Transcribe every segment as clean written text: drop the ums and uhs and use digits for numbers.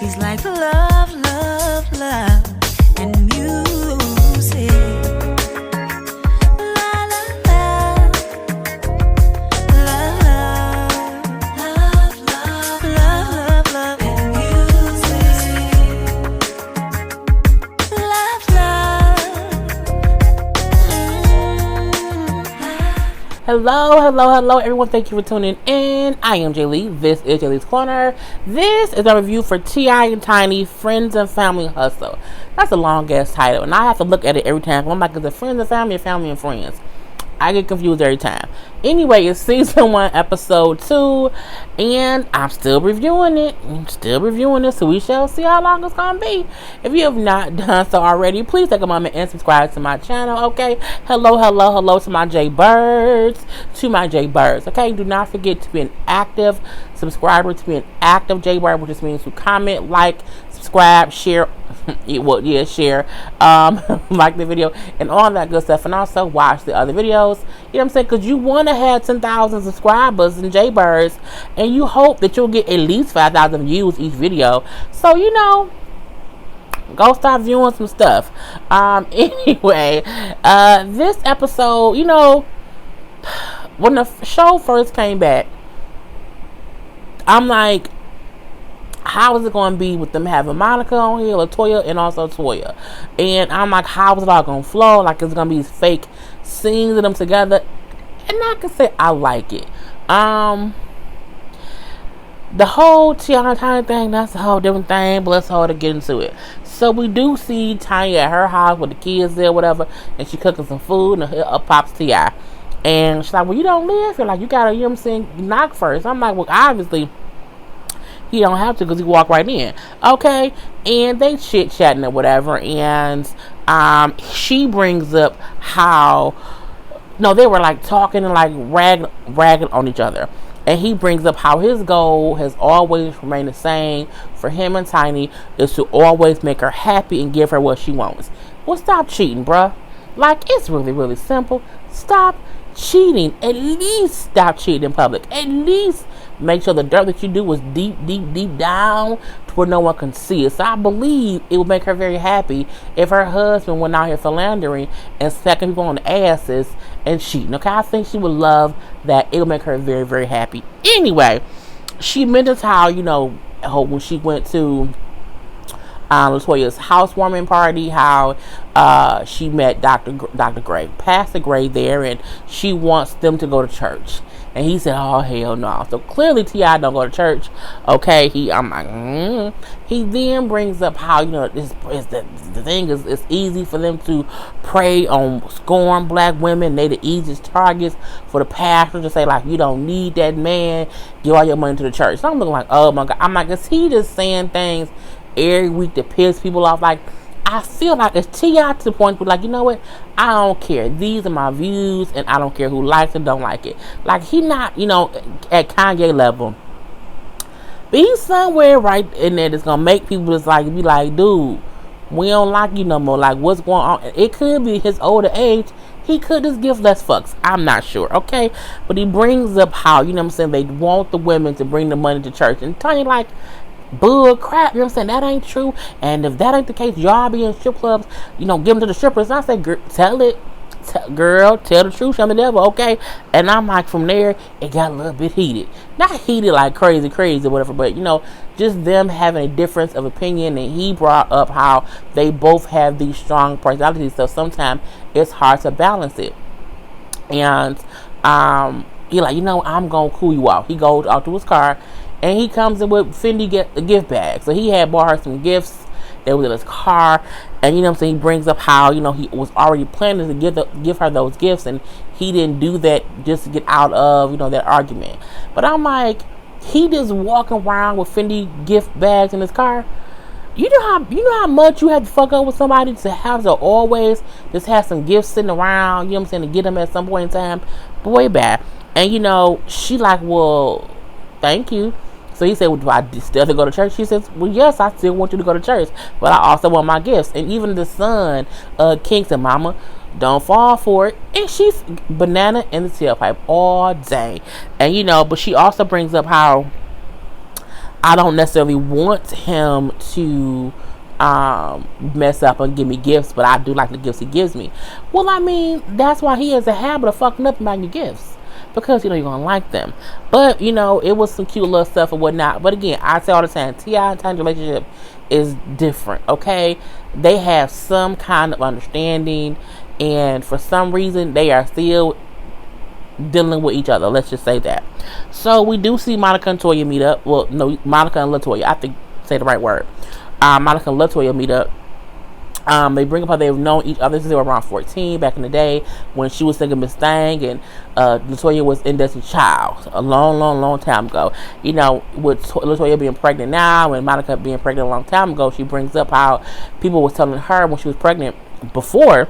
He's like love, love, love, and music. La la la, love, love, love, love, love, and music. Love, Hello, everyone. Thank you for tuning in. I am Jay Lee. This is Jay Lee's Corner. This is a review for T.I. and Tiny, Friends and Family Hustle. That's a long-ass title, and I have to look at it every time. I'm like, is it Friends and Family or Family and Friends? I get confused every time. Anyway, it's season 1, episode 2, and I'm still reviewing it. So we shall see how long it's gonna be. If you have not done so already, please take a moment and subscribe to my channel. Okay. Hello to my J Birds. Okay. Do not forget to be an active subscriber, to be an active J Bird, which just means to comment, like, subscribe, share. Share, like the video and all that good stuff, and also watch the other videos. You know what I'm saying? Because you want to have 10,000 subscribers and Jaybirds, and you hope that you'll get at least 5,000 views each video. So go start viewing some stuff. Anyway, this episode, when the show first came back, I'm like, how is it going to be with them having Monica on here, LaToya, and also Toya? And I'm like, how is it all going to flow? Like, it's going to be these fake scenes of them together. And I can say I like it. The whole Tiana Tiny thing, that's a whole different thing, but let's hold to get into it. So we do see Tiny at her house with the kids there, whatever, and she cooking some food, and up pops T.I. And she's like, well, you don't live here. Like, you got to, knock first. I'm like, well, obviously, he don't have to because he walked right in. Okay. And they chit-chatting or whatever. And she brings up how... No, they were like talking and like ragging on each other. And he brings up how his goal has always remained the same for him and Tiny is to always make her happy and give her what she wants. Well, stop cheating, bruh. Like, it's really, really simple. Stop cheating. At least stop cheating in public. At least make sure the dirt that you do is deep down to where no one can see it. So I believe it would make her very happy if her husband went out here philandering and sucking people on the asses and cheating. Okay, I think she would love that. It would make her very, very happy. Anyway, she mentions how, when she went to LaToya's housewarming party, how she met Dr. Gray, Pastor Gray there, and she wants them to go to church. And he said, oh, hell no. So clearly T.I. don't go to church. Okay, I'm like, He then brings up how, the thing is, it's easy for them to prey on scorn black women. They the easiest targets for the pastor to say, like, you don't need that man. Give all your money to the church. So I'm looking like, oh my God. I'm like, is he just saying things every week to piss people off? Like, I feel like it's T.I. to the point where, like, you know what? I don't care. These are my views, and I don't care who likes it, don't like it. Like, he not, at Kanye level. But he's somewhere right in there that's going to make people just, like, be like, dude, we don't like you no more. Like, what's going on? It could be his older age. He could just give less fucks. I'm not sure, okay? But he brings up how, they want the women to bring the money to church. And Tony, like, bull crap, that ain't true. And if that ain't the case, y'all be in strip clubs, give them to the strippers. And I say, tell the truth, I'm the devil, okay? And I'm like, from there, it got a little bit heated. Not heated like crazy or whatever, but just them having a difference of opinion. And he brought up how they both have these strong personalities, so sometimes it's hard to balance it. And he like, I'm gonna cool you off. He goes out to his car, and he comes in with Fendi gift bag. So he had bought her some gifts that was in his car. And he brings up how, he was already planning to give her those gifts, and he didn't do that just to get out of, that argument. But I'm like, he just walking around with Fendi gift bags in his car. You know how much you have to fuck up with somebody to have to always just have some gifts sitting around, to get them at some point in time? Boy, bad. And she like, well, thank you. So he said, well, do I still have to go to church? She says, well, yes, I still want you to go to church, but I also want my gifts. And even the son, King said, Mama, don't fall for it. And she's banana in the tailpipe all day. And, but she also brings up how I don't necessarily want him to mess up and give me gifts, but I do like the gifts he gives me. Well, I mean, that's why he has a habit of fucking up and buying you gifts. Because, you're going to like them. But, it was some cute little stuff and whatnot. But again, I say all the time, T.I. and Tanya's relationship is different, okay? They have some kind of understanding. And for some reason, they are still dealing with each other. Let's just say that. So, we do see Monica and Toya meet up. Well, no, Monica and LaToya. I think, say the right word. Monica and LaToya meet up. They bring up how they've known each other since they were around 14 back in the day when she was singing Miss Thang and LaToya was in Destiny's Child a long time ago. With LaToya being pregnant now and Monica being pregnant a long time ago, she brings up how people was telling her when she was pregnant before,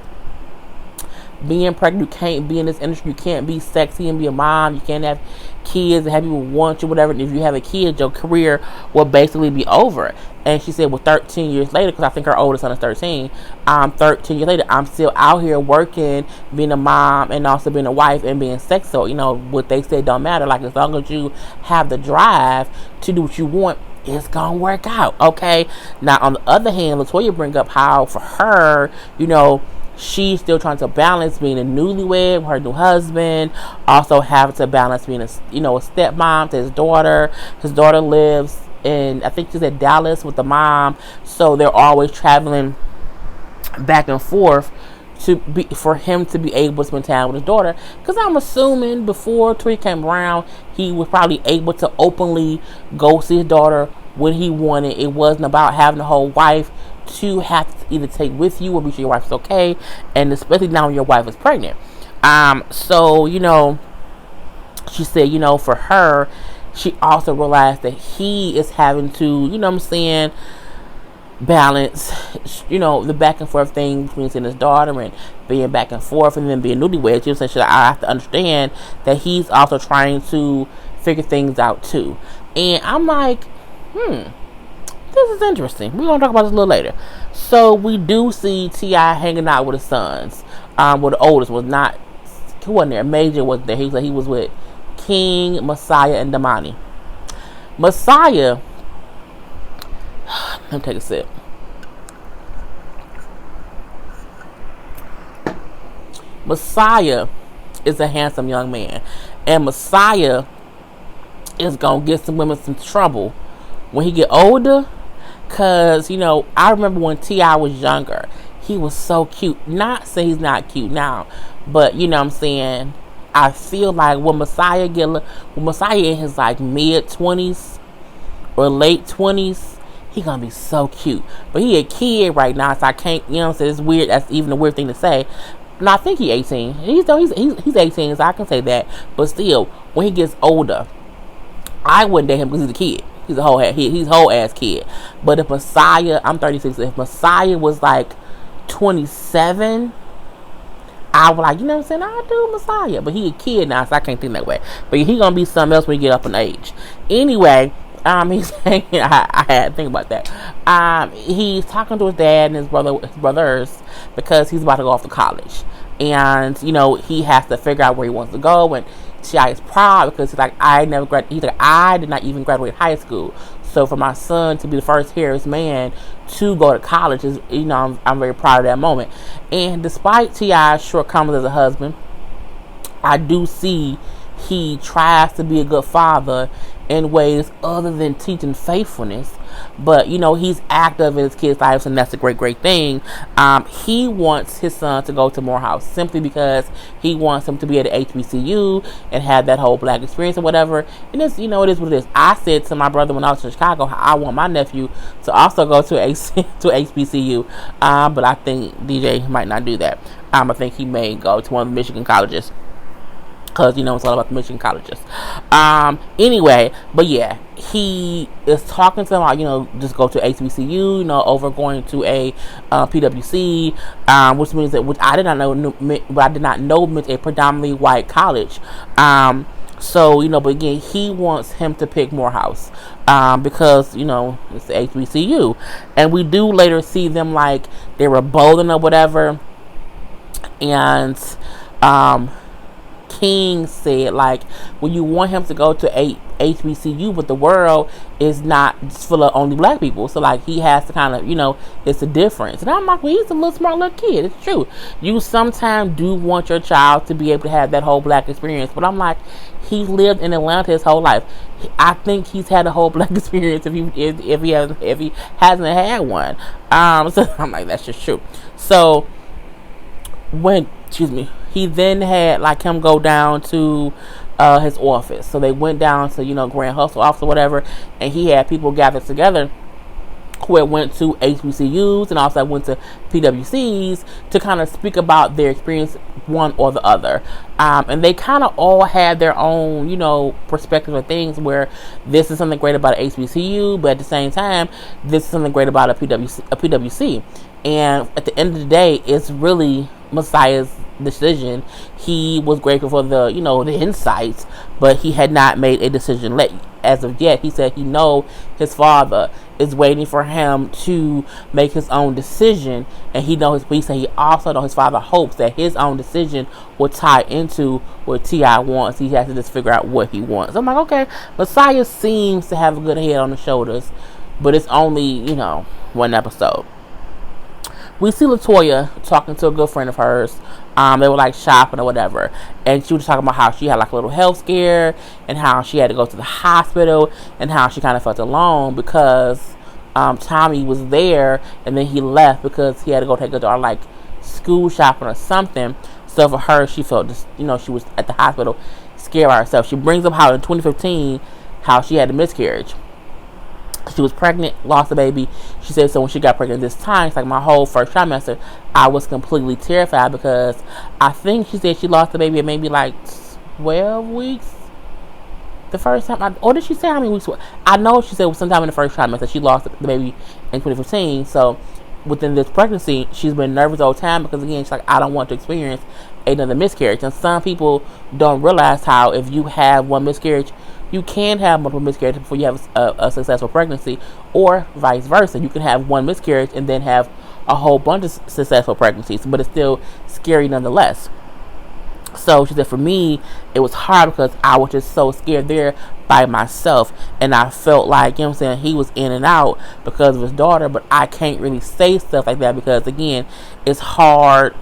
being pregnant, you can't be in this industry, you can't be sexy and be a mom, you can't have kids and have people want you, whatever. And if you have a kid, your career will basically be over. And she said, well, 13 years later, because I think her oldest son is 13, 13 years later, I'm still out here working, being a mom and also being a wife and being sexy. So, what they say don't matter. Like, as long as you have the drive to do what you want, it's gonna work out, okay? Now, on the other hand, LaToya bring up how for her, she's still trying to balance being a newlywed with her new husband, also having to balance being a stepmom to his daughter. His daughter lives in, I think she's at Dallas with the mom, so they're always traveling back and forth for him to be able to spend time with his daughter. Because I'm assuming before Toya came around, he was probably able to openly go see his daughter when he wanted. It wasn't about having a whole wife to have to either take with you or be sure your wife is okay, and especially now when your wife is pregnant. So she said, for her, she also realized that he is having to, balance, the back and forth thing between seeing his daughter and being back and forth and then being newlywed. She said, I have to understand that he's also trying to figure things out too. And I'm like, this is interesting. We're going to talk about this a little later. So we do see T.I. hanging out with his sons. Well, the oldest was not, who wasn't there? Major was there. He was with King, Messiah, and Damani. Messiah, let me take a sip. Messiah is a handsome young man. And Messiah is going to get some women some trouble when he get older. Because, I remember when T.I. was younger, he was so cute. Not saying he's not cute now, but, what I'm saying, I feel like when Messiah in his, like, mid-20s or late 20s, he going to be so cute. But he a kid right now, so I can't, it's weird. That's even a weird thing to say. No, I think he's 18. He's 18, so I can say that. But still, when he gets older, I wouldn't date him because he's a kid. He's a whole ass kid. But if Messiah, I'm 36. If Messiah was like 27, I would like, what I'm saying? I'll do Messiah. But he a kid now, so I can't think that way. But he gonna be something else when he get up in age. Anyway, he's saying I had to think about that. He's talking to his dad and his brothers because he's about to go off to college. And, he has to figure out where he wants to go, and T.I. is proud because he's like, I did not even graduate high school. So for my son to be the first Harris man to go to college is, I'm very proud of that moment. And despite T.I.'s shortcomings as a husband, I do see he tries to be a good father in ways other than teaching faithfulness. But, he's active in his kids' lives, and that's a great thing. He wants his son to go to Morehouse simply because he wants him to be at the HBCU and have that whole black experience or whatever. And it's, it is what it is. I said to my brother when I was in Chicago, I want my nephew to also go to HBCU. But I think DJ might not do that. I think he may go to one of the Michigan colleges. Because, it's all about the Michigan colleges. Anyway, but yeah, he is talking to him about, just go to HBCU, over going to a PWC, which means that, which I did not know meant a predominantly white college. So, but again, he wants him to pick Morehouse, because, it's the HBCU. And we do later see them, like, they were bowling or whatever, and, King said, like, when you want him to go to HBCU, but the world is not full of only black people, so like he has to kind of, it's a difference. And I'm like, well, he's a little smart little kid. It's true. You sometimes do want your child to be able to have that whole black experience, but I'm like, he lived in Atlanta his whole life. I think he's had a whole black experience if he hasn't had one. So I'm like, that's just true. So he then had like him go down to his office. So they went down to Grand Hustle office or whatever, and he had people gathered together who had went to HBCUs and also went to PWCs to kind of speak about their experience, one or the other. And they kind of all had their own, perspective of things, where this is something great about an HBCU, but at the same time, this is something great about a PWC. And at the end of the day, it's really Messiah's decision. He was grateful for the insights, but he had not made a decision as of yet. He said he know his father is waiting for him to make his own decision, and he also know his father hopes that his own decision will tie into what T.I. wants. He has to just figure out what he wants. I'm like, okay, Messiah seems to have a good head on his shoulders, but it's only one episode. We see LaToya talking to a good friend of hers. They were like shopping or whatever, and she was talking about how she had like a little health scare and how she had to go to the hospital and how she kind of felt alone because Tommy was there and then he left because he had to go take her daughter like school shopping or something. So for her, she felt just she was at the hospital scared by herself. She brings up how in 2015 how she had a miscarriage. She was pregnant, lost a baby. She said, so when she got pregnant this time, it's like my whole first trimester, I was completely terrified because I think she said she lost the baby at maybe like 12 weeks. The first time, or did she say how many weeks? I know she said sometime in the first trimester she lost the baby in 2015. So within this pregnancy, she's been nervous all the time because again, she's like, I don't want to experience another miscarriage. And some people don't realize how if you have one miscarriage, you can have multiple miscarriages before you have a successful pregnancy, or vice versa. You can have one miscarriage and then have a whole bunch of successful pregnancies, but it's still scary nonetheless. So she said, for me, it was hard because I was just so scared there by myself, and I felt like, he was in and out because of his daughter, but I can't really say stuff like that because, again, it's hard.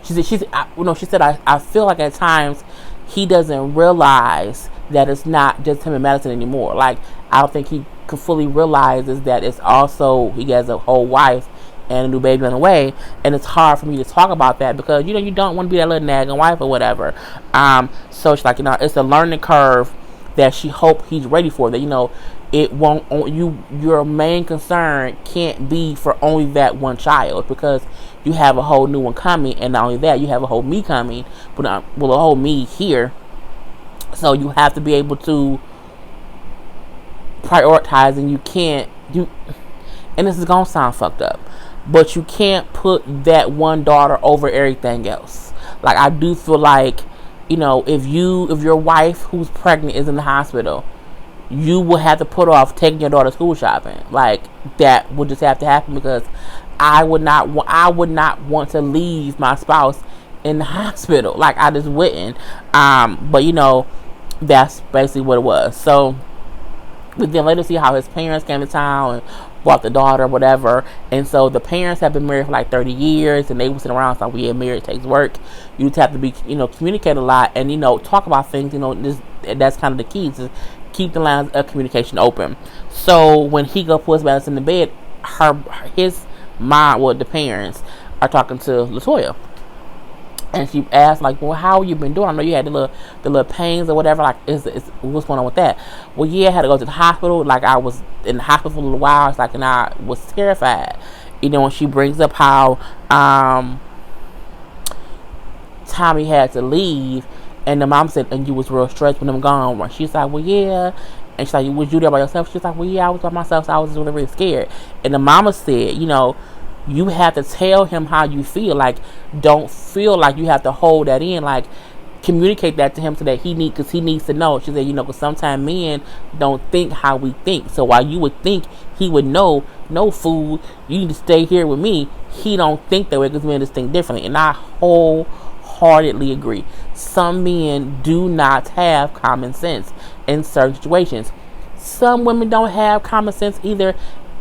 She said, I feel like at times he doesn't realize that it's not just him and Madison anymore. Like, I don't think he could fully realizes that it's also, he has a whole wife and a new baby on the way, and it's hard for me to talk about that because, you don't want to be that little nagging wife or whatever. So she's like, it's a learning curve that she hopes he's ready for, that, it won't, your main concern can't be for only that one child because you have a whole new one coming, and not only that, you have a whole me coming, but a whole me here. So you have to be able to prioritize, and and this is gonna sound fucked up, but you can't put that one daughter over everything else. Like, I do feel like, if your wife who's pregnant is in the hospital, you will have to put off taking your daughter school shopping. Like, that would just have to happen because I would not want to leave my spouse in the hospital. Like, I just wouldn't. But that's basically what it was. So we then later see how his parents came to town and brought the daughter or whatever. And so the parents have been married for like 30 years and they were sitting around saying, marriage takes work. You just have to be, communicate a lot and, talk about things, that's kind of the key, to keep the lines of communication open. So when he go put his Madison in the bed, his mom, the parents are talking to LaToya. And she asked, like, well, how you been doing? I know you had the little pains or whatever. Like, what's going on with that? Well, I had to go to the hospital. Like, I was in the hospital for a little while. It's like, and I was terrified. When she brings up how Tommy had to leave, and the mom said, and you was real stressed when I'm gone. She's like, well, yeah. And she's like, was you there by yourself? She's like, well, yeah, I was by myself, so I was really, really scared. And the mama said, you have to tell him how you feel. Like, don't feel like you have to hold that in. Like, communicate that to him so that because he needs to know. She said, because sometimes men don't think how we think. So while you would think he would know, no food. You need to stay here with me. He don't think that way because men just think differently. And I wholeheartedly agree. Some men do not have common sense in certain situations. Some women don't have common sense either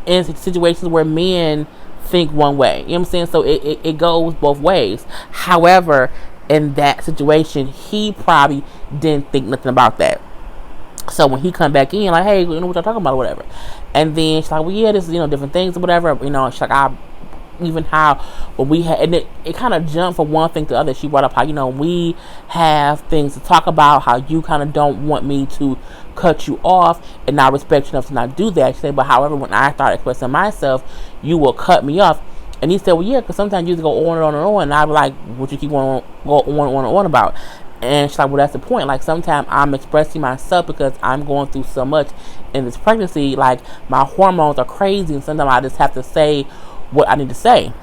in situations where men think one way. You know what I'm saying? So it goes both ways. However, in that situation, he probably didn't think nothing about that. So when he come back in, like, hey, you know what y'all talking about or whatever. And then she's like, well, yeah, this is, different things or whatever. She's like, even how when we had, and it kind of jumped from one thing to the other. She brought up how, we have things to talk about, how you kind of don't want me to cut you off and not respect you enough to not do that. She said, but however, when I start expressing myself, you will cut me off. And he said, well, yeah, because sometimes you just go on and on and on. And I'd be like, what you keep going on about? And she's like, well, that's the point. Like, sometimes I'm expressing myself because I'm going through so much in this pregnancy. Like, my hormones are crazy, and sometimes I just have to say what I need to say.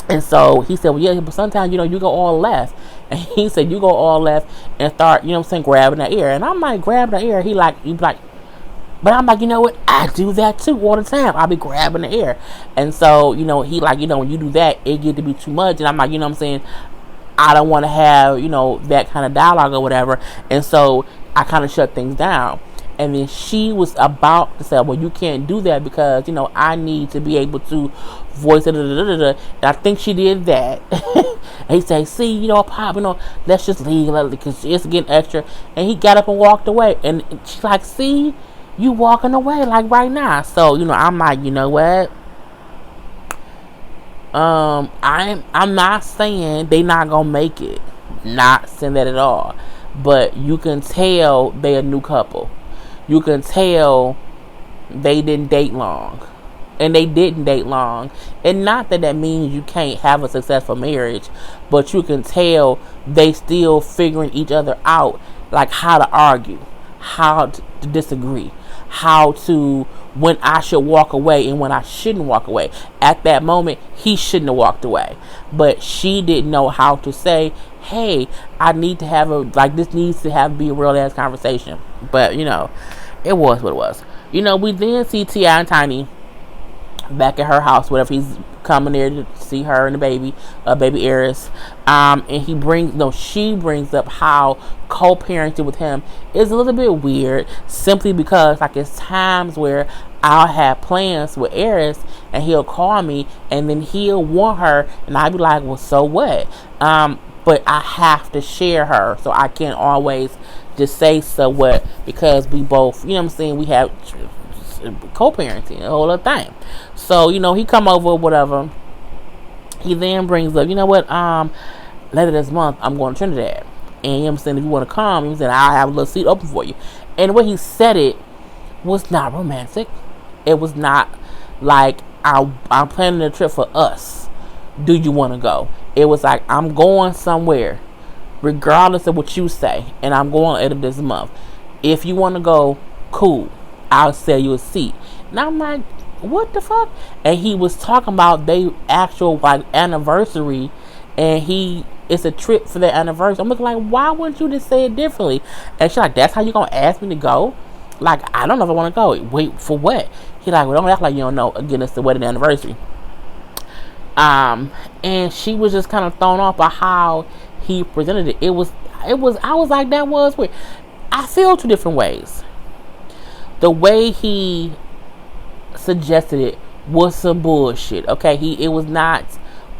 And so he said, well, yeah, but sometimes, you go all left. And he said, you go all left and start, grabbing the ear. And I'm like, grabbing the ear. He'd be like, but I'm like, you know what? I do that too all the time. I'll be grabbing the ear. And so, he like, when you do that, it get to be too much. And I'm like, I don't want to have, that kind of dialogue or whatever. And so I kind of shut things down. And then she was about to say, well, you can't do that because, I need to be able to voice it. And I think she did that. And he said, see, Pop, let's just leave because it's getting extra. And he got up and walked away. And she's like, see, you walking away like right now. So, I'm like, you know what? I'm not saying they not gonna make it. Not saying that at all. But you can tell they a new couple. You can tell they didn't date long. And they didn't date long. And not that means you can't have a successful marriage. But you can tell they still figuring each other out. Like how to argue. How to disagree. How to, when I should walk away and when I shouldn't walk away. At that moment, he shouldn't have walked away. But she didn't know how to say, hey, I need to have this needs to be a real ass conversation. But, it was what it was. We then see T.I. and Tiny back at her house, whatever. He's coming there to see her and the baby Eris. And she brings up how co-parenting with him is a little bit weird, simply because it's times where I'll have plans with Eris and he'll call me and then he'll want her and I'll be like, well, so what? But I have to share her, so I can't always just say so what, because we both, we have co-parenting, the whole other thing. So, he come over, whatever. He then brings up, later this month, I'm going to Trinidad. And, if you want to come, I'll have a little seat open for you. And the way he said it was not romantic. It was not like, I'm planning a trip for us. Do you want to go? It was like, I'm going somewhere, regardless of what you say. And I'm going later this month. If you want to go, cool. I'll sell you a seat. And I'm like, what the fuck? And he was talking about their actual anniversary, and it's a trip for their anniversary. I'm looking like, why wouldn't you just say it differently? And she's like, that's how you gonna ask me to go? Like, I don't know if I want to go. Wait, for what? He like, well, don't act like you don't know. Again, it's the wedding anniversary. And she was just kind of thrown off by how he presented it. I was like, that was weird. I feel two different ways. The way he suggested it was some bullshit. Okay, it was not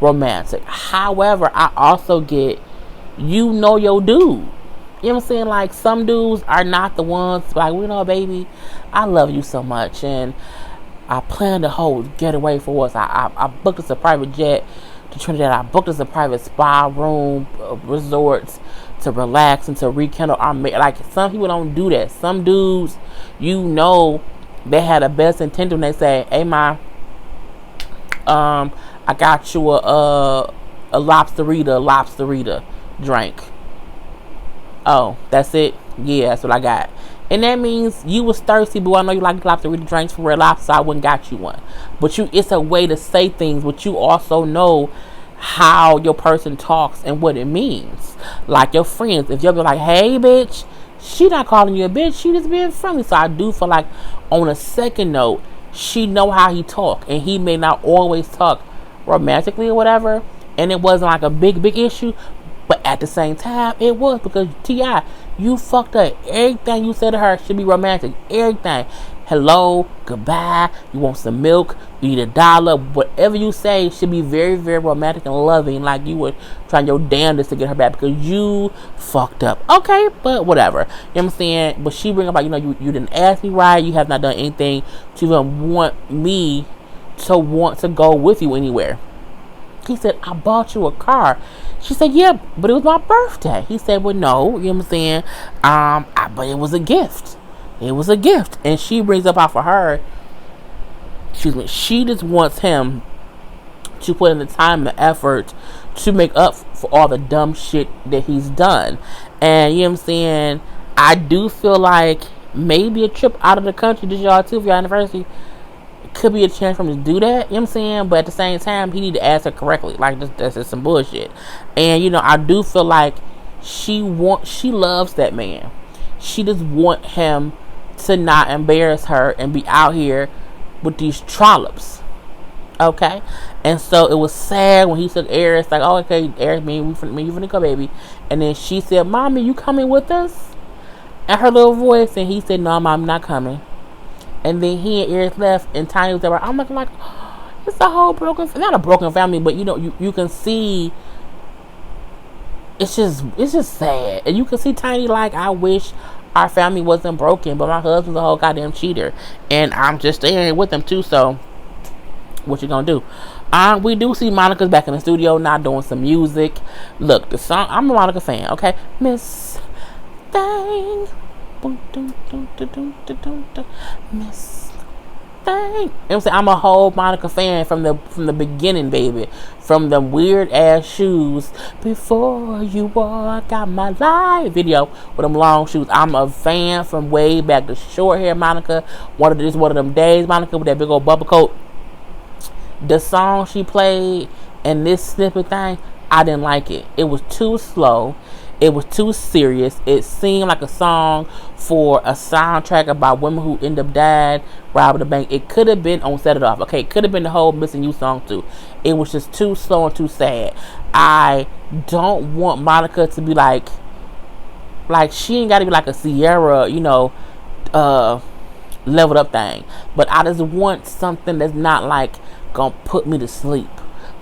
romantic. However, I also get, your dude. You know what I'm saying? Like, some dudes are not the ones like, baby, I love you so much, and I plan to getaway for us. I booked us a private jet to Trinidad. I booked us a private spa room, resorts to relax and to rekindle our like. Some people don't do that. Some dudes, they had the best intention when they say, hey, ma, I got you a lobsterita drink. Oh, that's it? Yeah, that's what I got. And that means you was thirsty, but I know you like lobsterita drinks for Red Lobster, so I wouldn't got you one. But it's a way to say things, but you also know how your person talks and what it means. Like your friends, if you'll be like, hey, bitch, she not calling you a bitch, she just being friendly. So I do feel like, on a second note, she know how he talk, and he may not always talk romantically or whatever, and it wasn't like a big issue, but at the same time it was, because T.I., you fucked up. Everything you said to her should be romantic. Everything. Hello, goodbye, you want some milk, you need $1, whatever you say should be very, very romantic and loving, like you were trying your damnedest to get her back, because you fucked up. Okay, but whatever. You know what I'm saying? But she bring up, like, you didn't ask me right, you have not done anything to even want me to want to go with you anywhere. He said, I bought you a car. She said, yeah, but it was my birthday. He said, well, no, you know what I'm saying? But it was a gift. It was a gift. And she brings up out for her, she just wants him to put in the time and effort to make up for all the dumb shit that he's done. And you know what I'm saying? I do feel like maybe a trip out of the country this year too for your anniversary could be a chance for him to do that. You know what I'm saying? But at the same time, he need to ask her correctly. Like, that's just some bullshit. And I do feel like she loves that man. She just want him to not embarrass her and be out here with these trollops. Okay? And so it was sad when he took Eris, like, oh, okay, Eris, me, you finna go, baby. And then she said, Mommy, you coming with us? And her little voice, and he said, no, Mom, I'm not coming. And then he and Eris left, and Tiny was there. I'm looking like, oh, it's a whole not a broken family, but you can see, it's just sad. And you can see Tiny like, I wish our family wasn't broken, but my husband's a whole goddamn cheater, and I'm just staying with him too. So what you gonna do? We do see Monica's back in the studio now doing some music. Look, the song, I'm a Monica fan, okay? Miss Thing, Miss Thing. You know what I'm saying? I'm a whole Monica fan from the beginning, baby. From the weird ass shoes, before you walk out my life video with them long shoes. I'm a fan from way back. The short hair Monica, one of them days Monica with that big old bubble coat. The song she played and this snippet thing, I didn't like it. It was too slow. It was too serious. It seemed like a song for a soundtrack about women who end up dying, robbing the bank. It could have been on Set It Off. Okay, it could have been the whole Missing You song too. It was just too slow and too sad. I don't want Monica to be like she ain't got to be like a Sierra, leveled up thing. But I just want something that's not like gonna put me to sleep.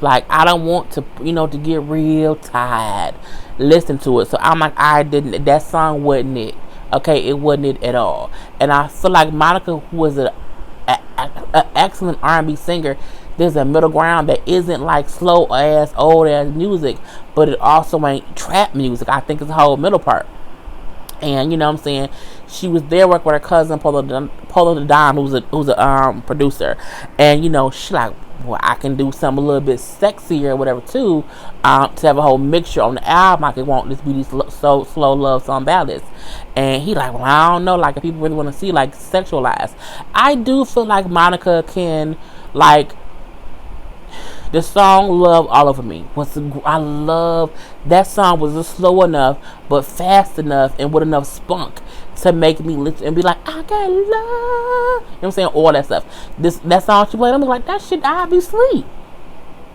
Like, I don't want to, to get real tired listen to it. So I'm like, that song wasn't it. Okay, it wasn't it at all. And I feel like Monica, who was an excellent R&B singer, there's a middle ground that isn't like slow ass, old ass music, but it also ain't trap music. I think it's the whole middle part. And you know what I'm saying, she was there working with her cousin Polo the Don, who's a producer, and she like, well, I can do something a little bit sexier or whatever too, to have a whole mixture on the album. Like, it won't just be these slow love song ballads. And he like, well, I don't know, like, if people really want to see like sexualized. I do feel like Monica can, like, the song Love All Over Me I love that song. Was just slow enough but fast enough and with enough spunk to make me listen and be like, I got love. You know what I'm saying? All that stuff. That song she played, I'm like, that shit, I'll be asleep.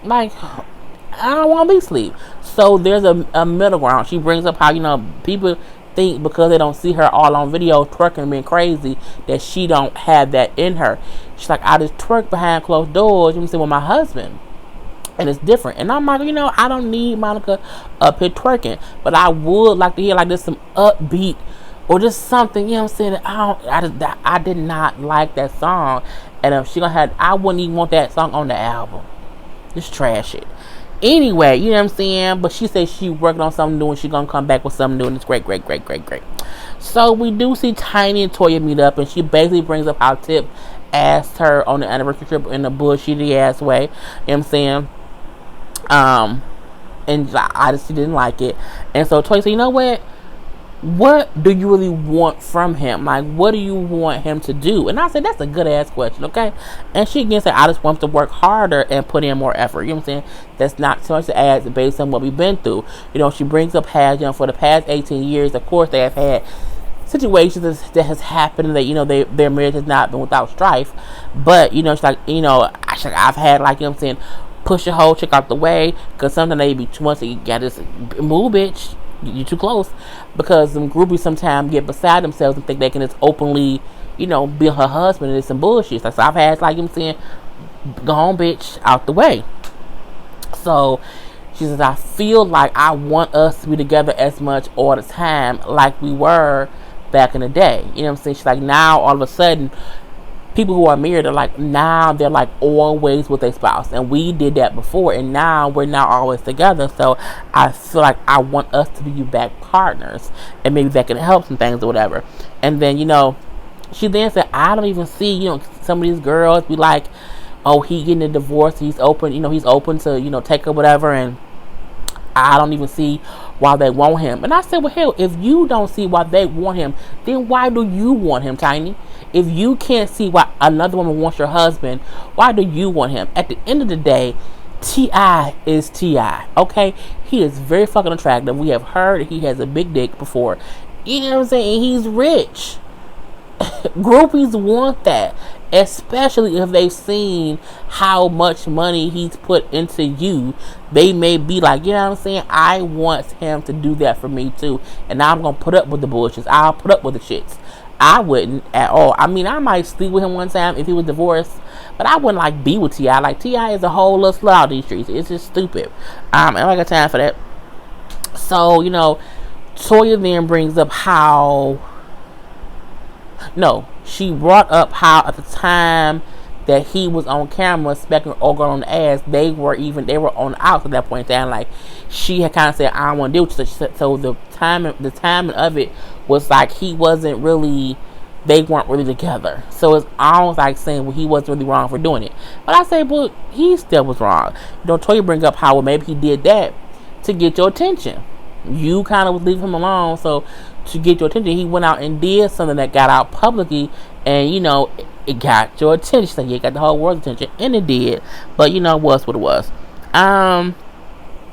Like, I don't want to be asleep. So there's a middle ground. She brings up how, people think because they don't see her all on video twerking and being crazy that she don't have that in her. She's like, I just twerk behind closed doors, you know what I'm saying, with my husband. And it's different. And I'm like, I don't need Monica up here twerking, but I would like to hear like this some upbeat or just something, you know what I'm saying? I did not like that song. And if she gonna have, I wouldn't even want that song on the album. Just trash it. Anyway, you know what I'm saying? But she said she working on something new and she gonna come back with something new, and it's great. So we do see Tiny and Toya meet up, and she basically brings up how Tip asked her on the anniversary trip in a bullshitty ass way. You know what I'm saying? And I just didn't like it. And so Toya said, you know what do you really want from him? Like, what do you want him to do? And I said, that's a good ass question, okay? And she again said, I just want him to work harder and put in more effort. You know what I'm saying? That's not so much to ask based on what we've been through. She brings up has, for the past 18 years, of course, they have had situations that has happened that, you know, their marriage has not been without strife. But, you know, she's like, you know, I've had, like, you know what I'm saying, push a whole chick out the way, because sometimes they be too much. So you gotta just move, bitch. You too close, because them groupies sometimes get beside themselves and think they can just openly, you know, be her husband, and it's some bullshit. Like, so I've had, like, you know what I'm saying, go home, bitch, out the way. So she says, I feel like I want us to be together as much all the time like we were back in the day. You know what I'm saying? She's like, now all of a sudden, people who are married are like, now they're like always with their spouse. And we did that before, and now we're not always together. So I feel like I want us to be back partners, and maybe that can help some things or whatever. And then, you know, she then said, I don't even see, you know, some of these girls be like, oh, he getting a divorce, he's open, you know, he's open to, you know, take or whatever, and I don't even see why they want him. And I said, well, hell, if you don't see why they want him, then why do you want him, Tiny? If you can't see why another woman wants your husband, why do you want him? At the end of the day, T.I. is T.I., okay? He is very fucking attractive. We have heard he has a big dick before. You know what I'm saying? He's rich. Groupies want that, especially if they've seen how much money he's put into you. They may be like, you know what I'm saying, I want him to do that for me too, and I'm gonna put up with the bullshit. I'll put up with the shits. I wouldn't at all. I mean, I might sleep with him one time if he was divorced, but I wouldn't like be with T.I. Like, T.I. is a whole little slut out these streets. It's just stupid. I don't got time for that. So, you know, Toya then brings up how, no, she brought up how at the time that he was on camera specking or going on the ass, they were on the outs at that point in time. Like, she had kind of said, I don't want to do it. So the timing of it was like he wasn't really, they weren't really together. So it's almost like saying, well, he wasn't really wrong for doing it. But I say, well, he still was wrong. You know, Toya bring up how, well, maybe he did that to get your attention. You kind of was leaving him alone, so to get your attention, he went out and did something that got out publicly, and, you know, it got your attention. So you got the whole world's attention, and it did. But, you know, it was what it was.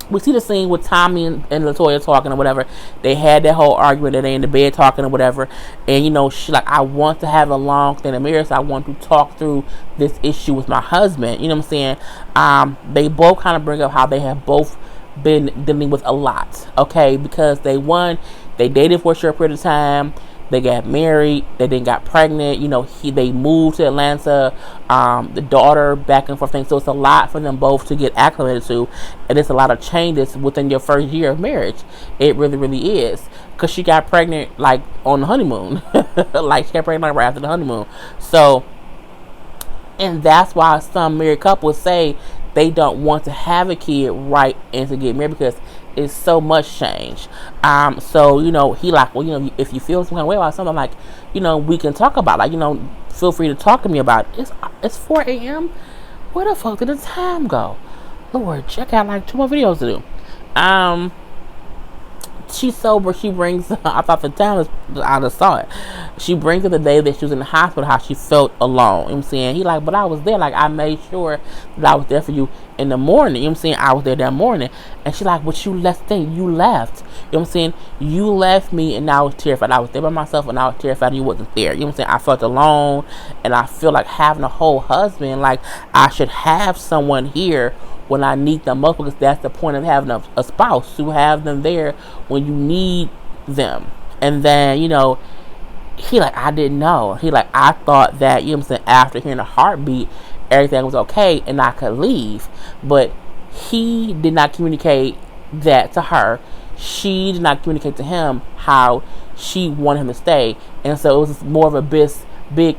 We see the scene with Tommy and LaToya talking or whatever. They had that whole argument that they in the bed talking or whatever. And, you know, she like, I want to have a long thing in the mirror, so I want to talk through this issue with my husband. You know what I'm saying? They both kind of bring up how they have both been dealing with a lot. Okay? Because they dated for a short period of time. They got married. They then got pregnant. You know, they moved to Atlanta. The daughter, back and forth thing. So it's a lot for them both to get acclimated to, and it's a lot of changes within your first year of marriage. It really, really is. Because she got pregnant like on the honeymoon, like she got pregnant right after the honeymoon. So, and that's why some married couples say they don't want to have a kid right and to get married, because it's so much change. So, you know, he like, well, you know, if you feel some kind of way about something, like, you know, we can talk about, like, you know, feel free to talk to me about it. It's 4 a.m. Where the fuck did the time go? Lord, check out like 2 more videos to do. She's sober. She brings, I thought the time was, I just saw it. She brings up the day that she was in the hospital, how she felt alone. You know what I'm saying? He like, but I was there. Like, I made sure that I was there for you in the morning. You know what I'm saying? I was there that morning. And she like, but you left. You left. You know what I'm saying? You left me, and I was terrified. I was there by myself, and I was terrified and you wasn't there. You know what I'm saying? I felt alone, and I feel like having a whole husband, like, I should have someone here when I need them most, because that's the point of having a spouse, to have them there when you need them. And then, you know, he like, I didn't know. He like, I thought that, you know what I'm saying, after hearing a heartbeat, everything was okay and I could leave. But he did not communicate that to her. She did not communicate to him how she wanted him to stay. And so it was more of a big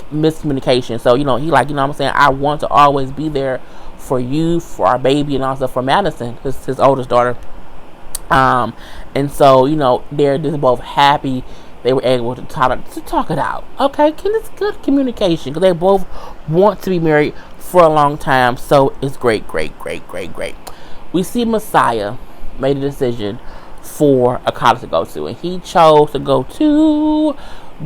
miscommunication. So, you know, he like, you know what I'm saying, I want to always be there for you, for our baby, and also for Madison, his oldest daughter. And so, you know, they're just both happy they were able to talk it out. Okay, it's good communication, because they both want to be married for a long time. So it's great. We see Messiah made a decision for a college to go to, and he chose to go to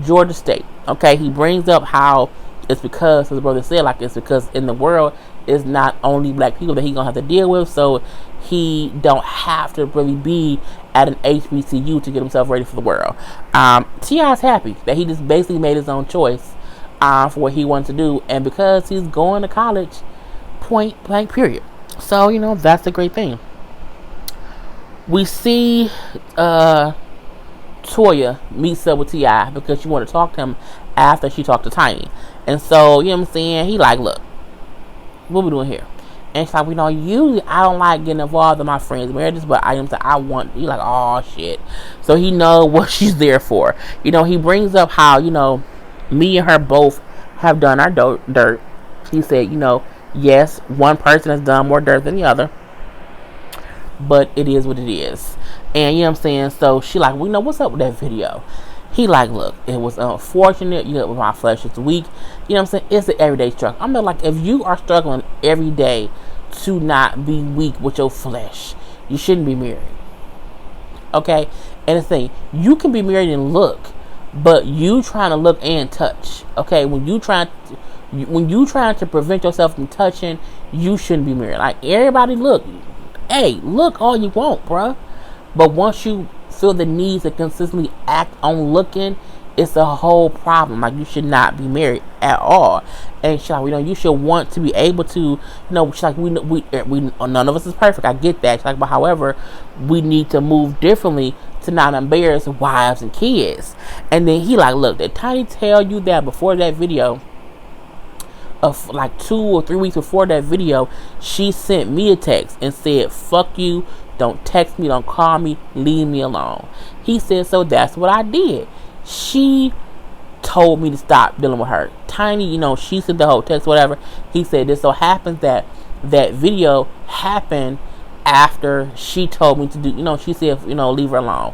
Georgia State. Okay, he brings up how it's because his brother said like it's because in the world it's not only black people that he gonna have to deal with, so he don't have to really be at an HBCU to get himself ready for the world. T.I.'s happy that he just basically made his own choice for what he wanted to do, and because he's going to college, point blank period. So that's a great thing. We see Toya meets up with T.I. because she wanted to talk to him after she talked to Tiny. And so, what I'm saying? He like, look, what we doing here? And she's like, usually I don't like getting involved in my friends' marriages, but I want. He like, oh shit. So he know what she's there for. He brings up how, me and her both have done our dirt. He said, yes, one person has done more dirt than the other, but it is what it is. And what I'm saying? So she like, what's up with that video? He like, look, it was unfortunate. My flesh is weak. What I'm saying? It's an everyday struggle. I'm like, if you are struggling every day to not be weak with your flesh, you shouldn't be married. Okay? And the thing, you can be married and look, but you trying to look and touch. Okay? When you trying to prevent yourself from touching, you shouldn't be married. Like, everybody look. Hey, look all you want, bruh. But once you feel the need to consistently act on looking, it's a whole problem. Like, you should not be married at all. And she's like, you should want to be able to, she's like, we none of us is perfect. I get that. She's like, but however, we need to move differently to not embarrass wives and kids. And then he like, look, did Tiny tell you that before that video? Of like 2 or 3 weeks before that video, she sent me a text and said, fuck you, don't text me, don't call me, leave me alone. He said, so that's what I did. She told me to stop dealing with her. Tiny, she sent the whole text, whatever. He said, this so happens that video happened after she told me to do, she said, leave her alone.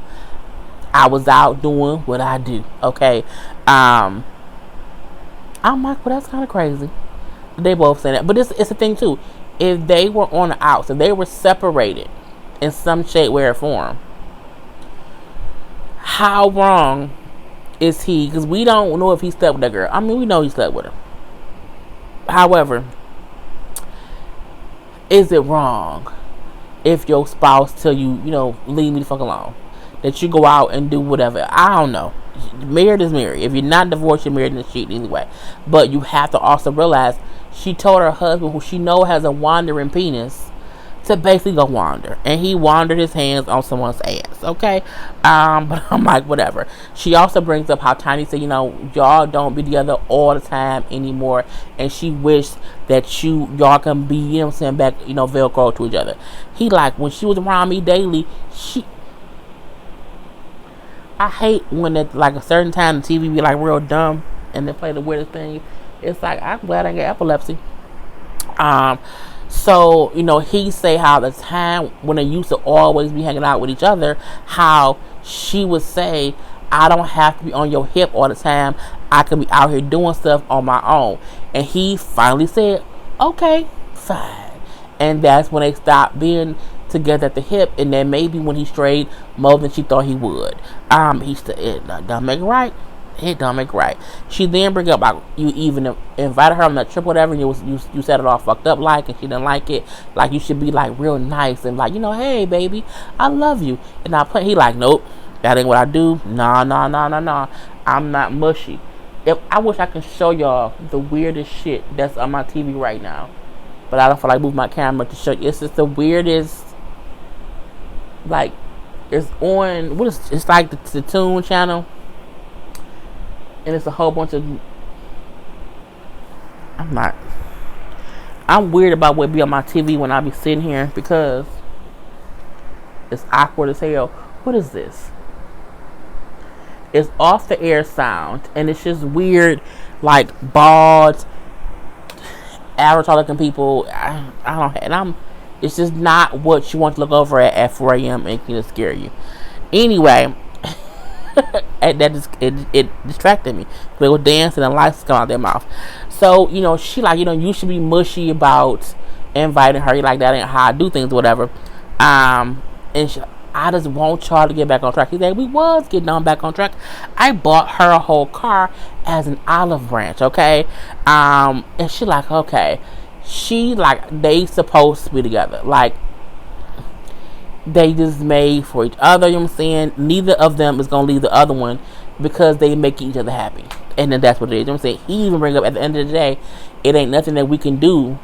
I was out doing what I do. Okay. I'm like, well, that's kind of crazy. They both say that. But it's a thing, too. If they were on the outs, if they were separated in some shape, way, or form, how wrong is he? Because we don't know if he slept with that girl. I mean, we know he slept with her. However, is it wrong if your spouse tell you, leave me the fuck alone? That you go out and do whatever. I don't know. Married is married. If you're not divorced, you're married in the street anyway. But you have to also realize she told her husband, who she know has a wandering penis, to basically go wander. And he wandered his hands on someone's ass. Okay? But I'm like, whatever. She also brings up how Tiny said, y'all don't be together all the time anymore. And she wished that y'all can be, back, Velcro to each other. He like, when she was around me daily, I hate when at like a certain time the TV be like real dumb and they play the weirdest thing. It's like, I'm glad I get epilepsy. So, he say how the time when they used to always be hanging out with each other, how she would say, I don't have to be on your hip all the time. I can be out here doing stuff on my own. And he finally said, okay, fine. And that's when they stopped being together at the hip, and then maybe when he strayed more than she thought he would. It don't make it right. It don't make it right. She then bring up like you even invited her on that trip, whatever, and you said it all fucked up like, and she didn't like it. Like, you should be like real nice and like, hey baby, I love you. And he like, nope, that ain't what I do. Nah. I'm not mushy. I wish I could show y'all the weirdest shit that's on my TV right now, but I don't feel like moving my camera to show you. It's just the weirdest. Like, it's on, it's like the Toon channel, and it's a whole bunch of, I'm weird about what be on my TV when I be sitting here, because it's awkward as hell. What is this? It's off the air sound, and it's just weird, like bald avatar looking people. It's just not what you want to look over at 4 a.m. and can scare you. Anyway, it distracted me. They were dancing and lights come out their mouth. So, she like, you should be mushy about inviting her. Like, that ain't how I do things, whatever. And I just want y'all to get back on track. He said, we was getting on back on track. I bought her a whole car as an olive branch, okay? And she like, okay. She like, they supposed to be together. Like, they just made for each other, you know what I'm saying? Neither of them is going to leave the other one because they make each other happy. And then that's what it is, you know what I'm saying? He even bring up at the end of the day, it ain't nothing that we can do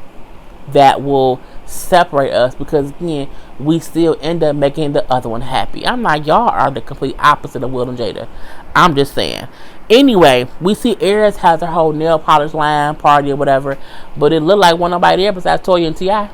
that will separate us because, again, we still end up making the other one happy. I'm like, y'all are the complete opposite of Will and Jada. I'm just saying. Anyway, we see Aries has her whole nail polish line party or whatever, but it looked like one nobody there besides Toya and T.I.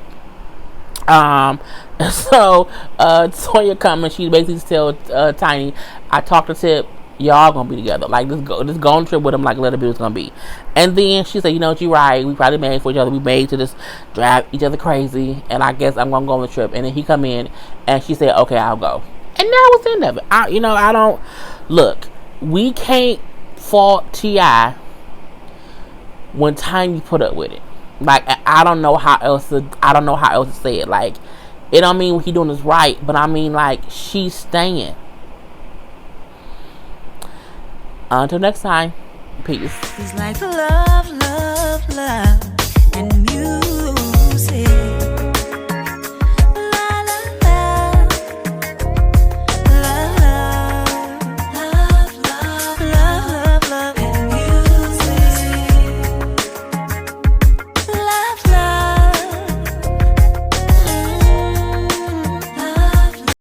So Toya come and she basically tell Tiny, I talked to Tip, y'all gonna be together. Like, just go on trip with him like Little Bit was gonna be. And then she said, you know what, you right, we probably made for each other. We made to just drive each other crazy, and I guess I'm gonna go on the trip. And then he come in and she said, okay, I'll go. And that was the end of it. I don't look, we can't fault T.I. when Tiny put up with it. Like, I don't know how else to say it. Like, it don't mean what he doing is right, but I mean, like, she's staying. Until next time, peace. It's like love, love, love.